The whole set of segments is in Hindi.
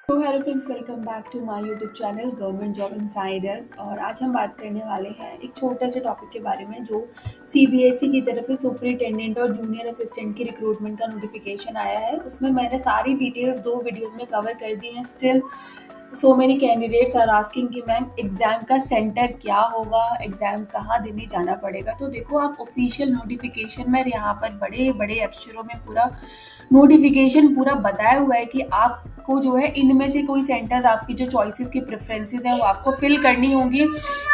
तो hello friends, welcome back to my YouTube channel government job insiders. और आज हम बात करने वाले हैं एक छोटे से टॉपिक के बारे में जो सीबीएसई की तरफ से सुपरिटेंडेंट और जूनियर असिस्टेंट की रिक्रूटमेंट का नोटिफिकेशन आया है। उसमें मैंने सारी डिटेल्स दो वीडियोस में कवर कर दी हैं। Still so many candidates are asking कि मैम एग्ज़ाम का सेंटर क्या होगा, एग्ज़ाम कहाँ देने जाना पड़ेगा। तो देखो, आप ऑफिशियल नोटिफिकेशन में यहाँ पर बड़े बड़े अक्षरों में पूरा नोटिफिकेशन पूरा बताया हुआ है कि आपको जो है इनमें से कोई सेंटर्स, आपकी जो चॉइसेस की प्रेफरेंसेस हैं वो आपको फिल करनी होंगी।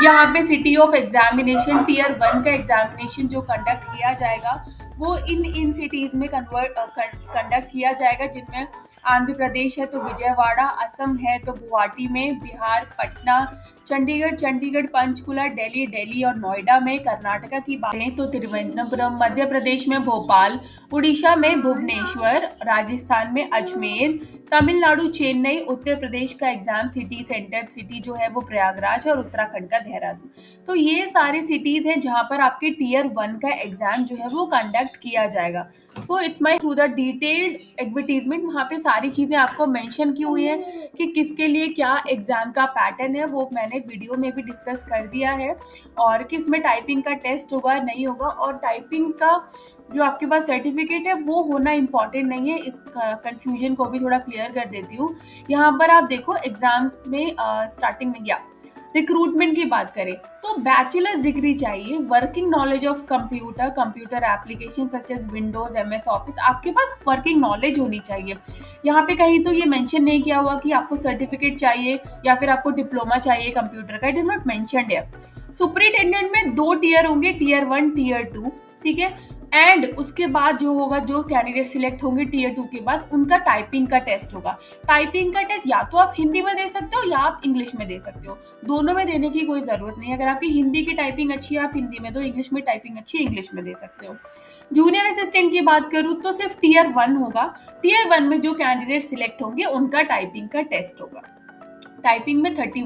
यहाँ पे सिटी ऑफ एग्जामिनेशन टीयर 1 का एग्जामिनेशन जो कंडक्ट किया जाएगा वो इन सिटीज़ में कंडक्ट किया जाएगा, जिनमें आंध्र प्रदेश है तो विजयवाड़ा, असम है तो गुवाहाटी में, बिहार पटना, चंडीगढ़ पंचकुला, दिल्ली और नोएडा में, कर्नाटका की बात करें तो तिरुवनंतपुरम, मध्य प्रदेश में भोपाल, उड़ीसा में भुवनेश्वर, राजस्थान में अजमेर, तमिलनाडु चेन्नई, उत्तर प्रदेश का एग्जाम सिटी जो है वो प्रयागराज और उत्तराखंड का देहरादून। तो ये सारी सिटीज हैं जहां पर आपके टीयर 1 का एग्जाम जो है वो कंडक्ट किया जाएगा। So it's my through the detailed advertisement, वहाँ पे सारी चीज़ें आपको मेंशन की हुई है कि किसके लिए क्या एग्ज़ाम का पैटर्न है, वो मैंने वीडियो में भी डिस्कस कर दिया है। और किस में टाइपिंग का टेस्ट होगा नहीं होगा, और टाइपिंग का जो आपके पास सर्टिफिकेट है वो होना इम्पॉर्टेंट नहीं है। इस कन्फ्यूजन को भी थोड़ा क्लियर कर देती हूँ। यहाँ पर आप देखो एग्ज़ाम में स्टार्टिंग में या रिक्रूटमेंट की बात करें तो बैचलर्स डिग्री चाहिए, working knowledge of computer application such as Windows, MS Office, आपके पास वर्किंग नॉलेज होनी चाहिए। यहाँ पे कहीं तो ये मेंशन नहीं किया हुआ कि आपको सर्टिफिकेट चाहिए या फिर आपको डिप्लोमा चाहिए कंप्यूटर का, इट इज नॉट मेंशन्ड है। सुपरिटेंडेंट में 2 टीयर होंगे, टीयर 1 टीयर 2, ठीक है। एंड उसके बाद जो होगा, जो कैंडिडेट सिलेक्ट होंगे टीयर 2 के बाद, उनका टाइपिंग का टेस्ट होगा। टाइपिंग का टेस्ट या तो आप हिंदी में दे सकते हो या आप इंग्लिश में दे सकते हो, दोनों में देने की कोई ज़रूरत नहीं है। अगर आपकी हिंदी की टाइपिंग अच्छी है आप हिंदी में दो, इंग्लिश में टाइपिंग अच्छी है इंग्लिश में दे सकते हो। जूनियर असिस्टेंट की बात करूँ तो सिर्फ टीयर 1 होगा। टीयर 1 में जो कैंडिडेट सिलेक्ट होंगे उनका टाइपिंग का टेस्ट होगा। टाइपिंग में 35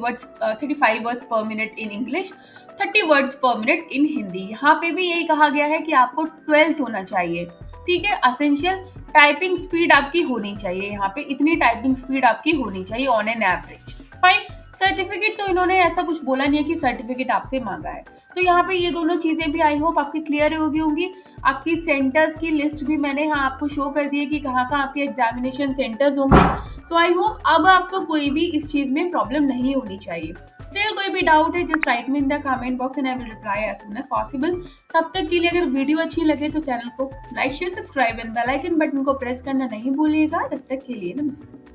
वर्ड्स पर मिनट इन इंग्लिश, 30 वर्ड्स पर मिनट इन हिंदी। यहाँ पे भी यही कहा गया है कि आपको 12th होना चाहिए, ठीक है। असेंशियल टाइपिंग स्पीड आपकी होनी चाहिए, यहाँ पे इतनी टाइपिंग स्पीड आपकी होनी चाहिए on an average. Fine. Certificate तो इन्होंने ऐसा कुछ बोला नहीं है कि सर्टिफिकेट आपसे मांगा है। तो यहाँ पे ये दोनों चीजें भी आई होप आपकी क्लियर होंगी। आपकी सेंटर्स की लिस्ट भी मैंने यहाँ आपको शो कर दी है कि कहाँ कहाँ आपके एग्जामिनेशन सेंटर्स होंगे। सो आई होप अब आपको कोई भी इस चीज में प्रॉब्लम नहीं होनी चाहिए। स्टिल कोई भी डाउट है just write me in the comment box and I will reply as soon as possible. तब तक के लिए अगर वीडियो अच्छी लगे तो चैनल को like share subscribe and bell icon button को प्रेस करना नहीं भूलिएगा। तब तक के लिए नमस्ते।